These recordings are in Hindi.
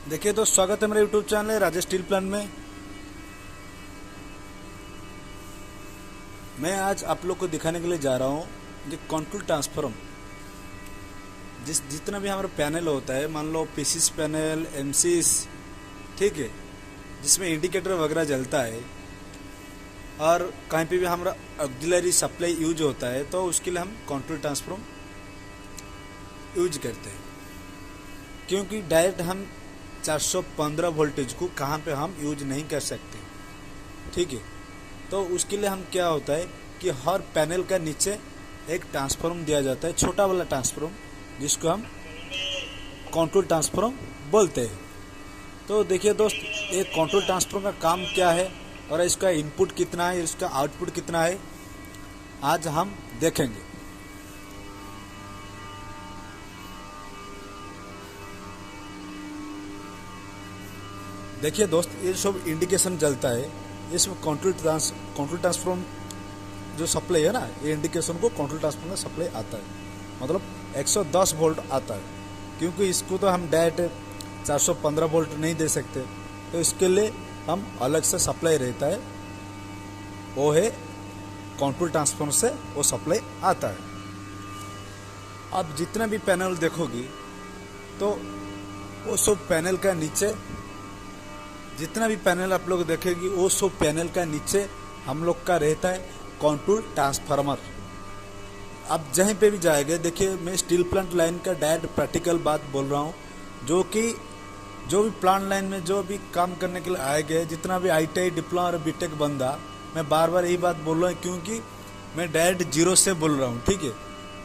देखिए तो स्वागत है मेरे YouTube channel Rajesh steel plant में। मैं आज आप लोग को दिखाने के लिए जा रहा हूँ ये कंट्रोल ट्रांसफॉर्म। जितना भी हमारा पैनल होता है, मान लो पीसीस पैनल, एमसीस, ठीक है, जिसमें इंडिकेटर वगैरह जलता है और कहीं पे भी हमारा ऑक्सिलरी सप्लाई यूज होता है, तो उसके लिए हम कंट्रोल ट्रांसफॉर्म यूज करते हैं। क्योंकि डायरेक्ट हम 415 वोल्टेज को कहाँ पे हम यूज नहीं कर सकते, ठीक है। तो उसके लिए हम क्या होता है कि हर पैनल का नीचे एक ट्रांसफॉर्म दिया जाता है, छोटा वाला ट्रांसफॉर्म, जिसको हम कंट्रोल ट्रांसफॉर्म बोलते हैं। तो देखिए दोस्त, ये कंट्रोल ट्रांसफॉर्म का काम क्या है और इसका इनपुट कितना है, इसका आउटपुट कितना है, आज हम देखेंगे। देखिए दोस्त, ये सब इंडिकेशन जलता है, इसमें कंट्रोल ट्रांसफॉर्म जो सप्लाई है ना, ये इंडिकेशन को कंट्रोल ट्रांसफॉर्म का सप्लाई आता है, मतलब 110 वोल्ट आता है। क्योंकि इसको तो हम डायरेक्ट 415 वोल्ट नहीं दे सकते, तो इसके लिए हम अलग से सप्लाई रहता है, वो है कंट्रोल ट्रांसफॉर्म से वो सप्लाई आता है। अब जितना भी पैनल देखोगी तो वो सब पैनल का नीचे, जितना भी पैनल आप लोग देखेंगे वो सब पैनल का नीचे हम लोग का रहता है कंट्रोल ट्रांसफार्मर। अब जहीं पे भी जाएंगे, देखिए मैं स्टील प्लांट लाइन का डायरेक्ट प्रैक्टिकल बात बोल रहा हूँ, जो भी प्लांट लाइन में जो भी काम करने के लिए आएंगे, जितना भी ITI डिप्लोमा और बीटेक बंदा, मैं बार बार यही बात बोल रहा हूँ क्योंकि मैं डायरेक्ट जीरो से बोल रहा हूँ, ठीक है।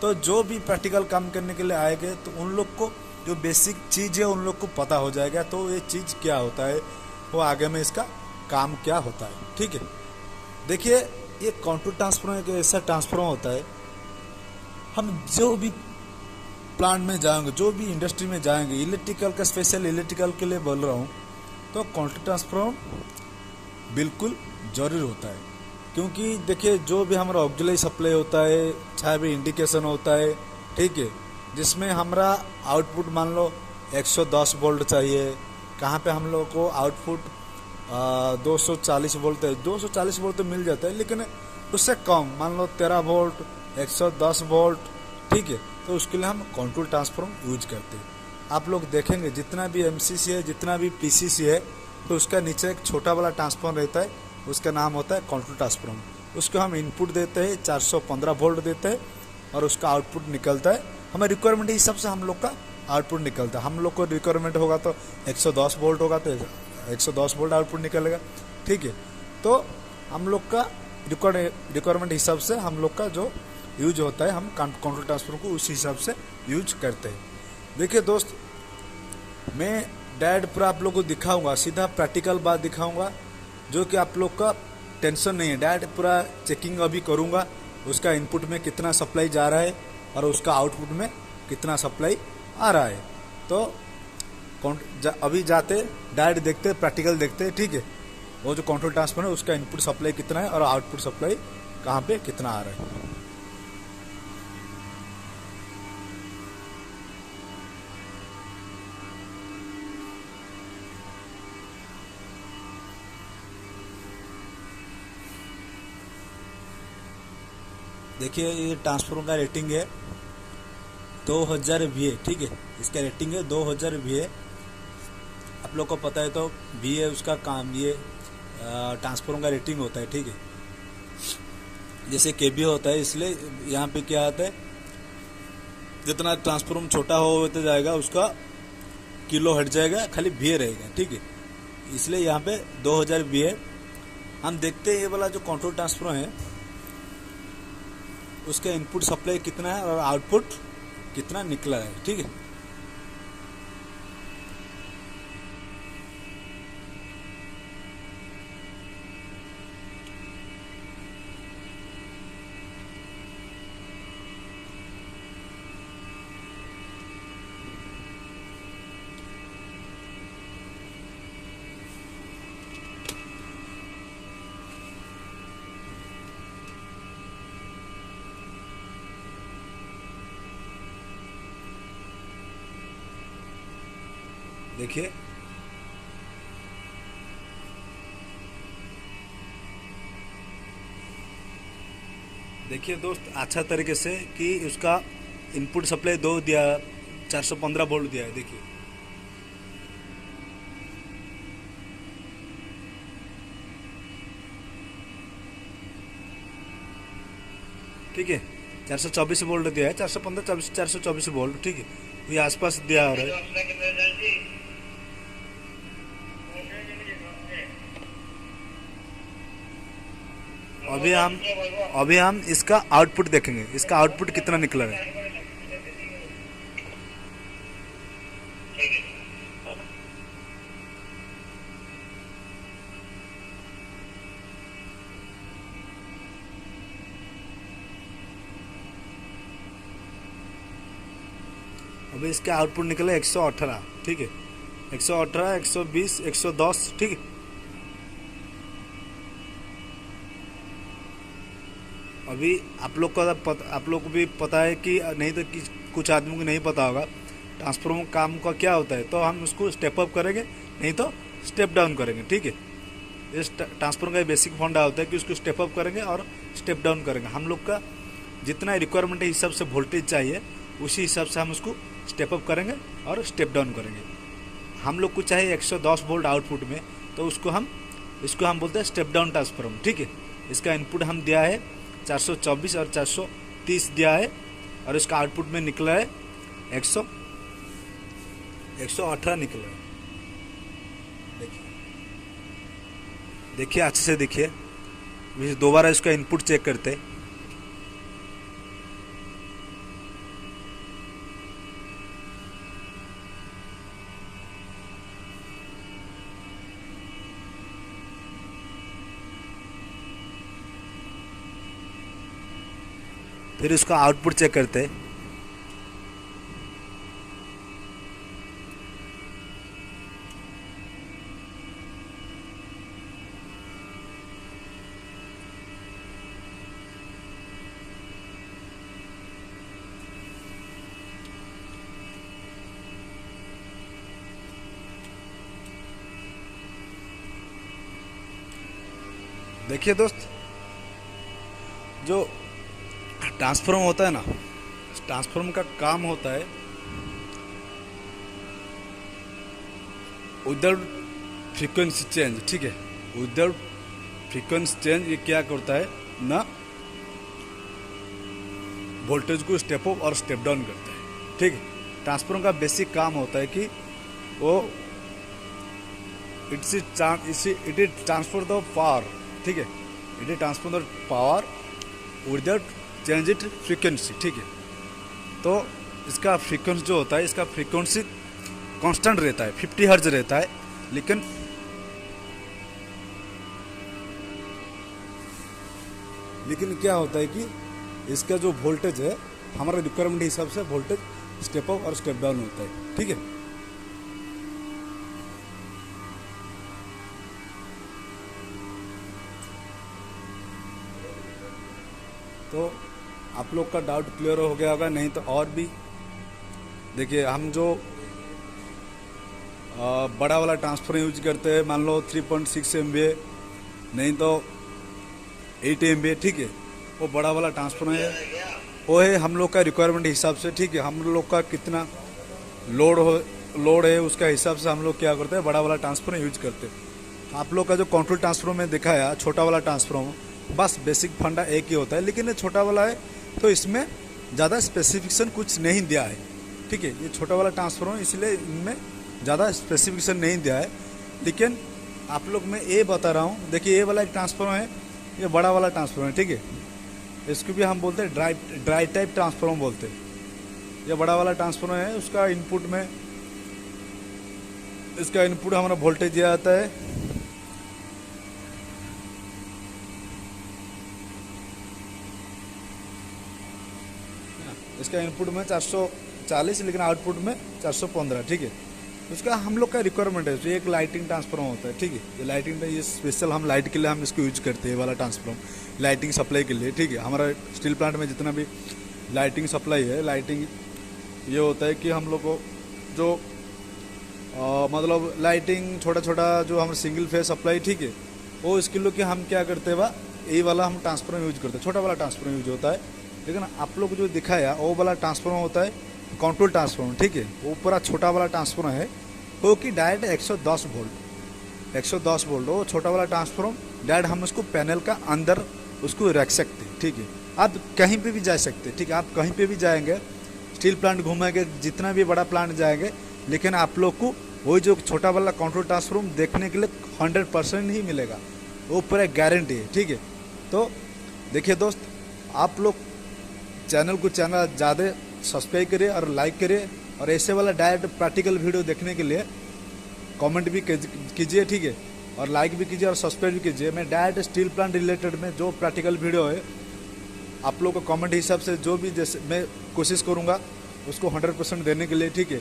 तो जो भी प्रैक्टिकल काम करने के लिए आएंगे तो उन लोग को जो बेसिक चीज़ है उन लोग को पता हो जाएगा, तो ये चीज़ क्या होता है, वो आगे में इसका काम क्या होता है, ठीक है। देखिए, ये कंट्रोल ट्रांसफार्मर एक ऐसा ट्रांसफार्मर होता है, हम जो भी प्लांट में जाएंगे, जो भी इंडस्ट्री में जाएंगे, इलेक्ट्रिकल का, स्पेशल इलेक्ट्रिकल के लिए बोल रहा हूँ, तो कंट्रोल ट्रांसफार्मर बिल्कुल जरूरी होता है। क्योंकि देखिए, जो भी हमारा ऑक्सिलरी सप्लाई होता है, चाहे भी इंडिकेशन होता है, ठीक है, जिसमें हमारा आउटपुट मान लो 110 वोल्ट चाहिए, कहाँ पे हम लोग को आउटपुट 240 वोल्ट है, 240 वोल्ट तो मिल जाता है, लेकिन उससे कम मान लो 13 वोल्ट, 110 वोल्ट, ठीक है, तो उसके लिए हम कंट्रोल ट्रांसफॉर्म यूज करते हैं। आप लोग देखेंगे जितना भी MCC है, जितना भी PCC है, तो उसका नीचे एक छोटा वाला ट्रांसफॉर्म रहता है, उसका नाम होता है कंट्रोल ट्रांसफॉर्म। उसको हम इनपुट देते हैं, 415 वोल्ट देते हैं और उसका आउटपुट निकलता है। हमें रिक्वायरमेंट के हिसाब से हम लोग का आउटपुट निकलता है। हम लोग को रिक्वायरमेंट होगा तो 110 वोल्ट होगा तो 110 वोल्ट आउटपुट निकलेगा, ठीक है। तो हम लोग का रिक्वायरमेंट हिसाब से हम लोग का जो यूज होता है, हम कंट्रोल ट्रांसफर को उस हिसाब से यूज करते हैं। देखिए दोस्त, मैं डायरेक्ट पूरा आप लोग को दिखाऊंगा, सीधा प्रैक्टिकल बात दिखाऊंगा, जो कि आप लोग का टेंशन नहीं है। डायरेक्ट पूरा चेकिंग अभी करूंगा, उसका इनपुट में कितना सप्लाई जा रहा है और उसका आउटपुट में कितना सप्लाई आ रहा है। तो अभी जाते डायरेक्ट देखते, प्रैक्टिकल देखते, ठीक है। वो जो कंट्रोल ट्रांसफर है उसका इनपुट सप्लाई कितना है और आउटपुट सप्लाई कहाँ पे कितना आ रहा है। देखिए, ये ट्रांसफार्मर का रेटिंग है 2000 VA, ठीक है, इसका रेटिंग है 2000 VA। आप लोग को पता है तो VA उसका काम, ये ट्रांसफार्मर का रेटिंग होता है, ठीक है। जैसे KVA होता है, इसलिए यहाँ पे क्या आता है, जितना ट्रांसफार्मर छोटा होते जाएगा उसका किलो हट जाएगा, खाली VA रहेगा, ठीक है। इसलिए यहाँ पे 2000 VA। हम देखते हैं ये वाला जो कंट्रोल ट्रांसफार्मर है उसका इनपुट सप्लाई कितना है और आउटपुट कितना निकला है, ठीक है। देखिए देखिए दोस्त, अच्छा तरीके से कि उसका इनपुट सप्लाई दो दिया, 415 वोल्ट दिया है। देखिए ठीक है, 424 वोल्ट दिया है, 415 24 424 वोल्ट, ठीक है। ये आसपास दिया हो रहा है। अभी हम अभी हम इसका आउटपुट देखेंगे, इसका आउटपुट कितना निकला है। अभी इसका आउटपुट निकला 118, ठीक है, 118, 120, 110, ठीक है। अभी आप लोग को भी पता है कि नहीं तो कि कुछ आदमियों को नहीं पता होगा ट्रांसफार्मर काम का क्या होता है, तो हम उसको स्टेप अप करेंगे, नहीं तो स्टेप डाउन करेंगे, ठीक है। इस ट्रांसफार्मर का बेसिक फंडा होता है कि उसको स्टेप अप करेंगे और स्टेप डाउन करेंगे। हम लोग का जितना रिक्वायरमेंट है हिसाब से वोल्टेज चाहिए, उसी हिसाब से हम उसको स्टेप अप करेंगे और स्टेप डाउन करेंगे। हम लोग को चाहिए 110 वोल्ट आउटपुट में, तो इसको हम बोलते हैं स्टेप डाउन ट्रांसफार्मर, ठीक है। इसका इनपुट हम दिया है 424 और 430 दिया है, और इसका आउटपुट में निकला है 118 निकला है। देखिए अच्छे से देखिए, दोबारा इसका इनपुट चेक करते हैं। फिर इसका आउटपुट चेक करते हैं। देखिए दोस्त, जो ट्रांसफार्मर होता है ना, ट्रांसफार्मर का काम होता है विदाउट फ्रीक्वेंसी चेंज, ठीक है। विदाउट फ्रीक्वेंसी चेंज ये क्या करता है ना, वोल्टेज को स्टेप अप और स्टेप डाउन करता है, ठीक है। ट्रांसफार्मर का बेसिक काम होता है कि वो it is transfer the power, ठीक है। It is transfer the power without change it frequency, ठीक है। तो इसका फ्रीक्वेंसी जो होता है, इसका फ्रीक्वेंसी कांस्टेंट रहता है, 50 हर्ट्ज रहता है, लेकिन क्या होता है कि इसका जो वोल्टेज है हमारा रिक्वायरमेंट के हिसाब से वोल्टेज स्टेप अप और स्टेप डाउन होता है, ठीक है। तो आप लोग का डाउट क्लियर हो गया होगा, नहीं तो और भी देखिए, हम जो बड़ा वाला ट्रांसफर यूज करते हैं, मान लो 3.6 MVA, नहीं तो 8 MVA, ठीक है। वो बड़ा वाला ट्रांसफर है, वो है हम लोग का रिक्वायरमेंट हिसाब से, ठीक है। हम लोग का कितना लोड है उसका हिसाब से हम लोग क्या करते हैं, बड़ा वाला ट्रांसफर यूज करते हैं। आप लोग का जो कंट्रोल ट्रांसफर में दिखाया छोटा वाला ट्रांसफर, बस बेसिक फंडा एक ही होता है, लेकिन ये छोटा वाला है तो इसमें ज़्यादा स्पेसिफिकेशन कुछ नहीं दिया है, ठीक है। ये छोटा वाला ट्रांसफार्मर इसलिए इनमें ज़्यादा स्पेसिफिकेशन नहीं दिया है, लेकिन आप लोग मैं ये बता रहा हूँ। देखिए ये वाला एक ट्रांसफार्मर है, ये बड़ा वाला ट्रांसफार्मर है, ठीक है। इसको भी हम बोलते हैं ड्राई टाइप ट्रांसफार्मर बोलते हैं। ये बड़ा वाला ट्रांसफार्मर है, उसका इनपुट हमारा वोल्टेज दिया जाता है इसका इनपुट में 440, लेकिन आउटपुट में 415, ठीक है। उसका हम लोग का रिक्वायरमेंट है, तो एक लाइटिंग ट्रांसफार्मर होता है, ठीक है। ये लाइटिंग ये स्पेशल हम लाइट के लिए हम इसको यूज करते हैं, वाला ट्रांसफार्मर लाइटिंग सप्लाई के लिए, ठीक है। हमारा स्टील प्लांट में जितना भी लाइटिंग सप्लाई है, लाइटिंग ये होता है कि हम लोग को जो मतलब लाइटिंग छोटा छोटा जो हम सिंगल फेज सप्लाई, ठीक है, वो इसके लिए कि हम क्या करते हैं यही वाला हम ट्रांसफॉर्मर यूज करते हैं, छोटा वाला ट्रांसफॉर्मर यूज होता है। लेकिन आप लोग को जो दिखाया वो वाला ट्रांसफॉर्मर होता है कंट्रोल ट्रांसफॉर्मर, ठीक है। वो पूरा छोटा वाला ट्रांसफॉर्मर है वो कि डायरेक्ट 110 वोल्ट, 110 वोल्ट वो छोटा वाला ट्रांसफॉर्मर डायरेक्ट हम उसको पैनल का अंदर उसको रख सकते हैं, ठीक है। आप कहीं पे भी जा सकते हैं, ठीक है। आप कहीं पे भी जाएंगे, स्टील प्लांट घूमेंगे, जितना भी बड़ा प्लांट जाएंगे, लेकिन आप लोग को वही जो छोटा वाला कंट्रोल ट्रांसफॉर्मर देखने के लिए 100% ही मिलेगा, वो पूरा गारंटी है, ठीक है। तो देखिए दोस्त, आप लोग चैनल ज़्यादा सब्सक्राइब करिए और लाइक करिए, और ऐसे वाला डायरेक्ट प्रैक्टिकल वीडियो देखने के लिए कमेंट भी कीजिए, ठीक है, और लाइक भी कीजिए और सब्सक्राइब भी कीजिए। मैं डायरेक्ट स्टील प्लांट रिलेटेड में जो प्रैक्टिकल वीडियो है आप लोग को कमेंट हिसाब से जो भी जैसे मैं कोशिश करूँगा उसको 100% देने के लिए, ठीक है।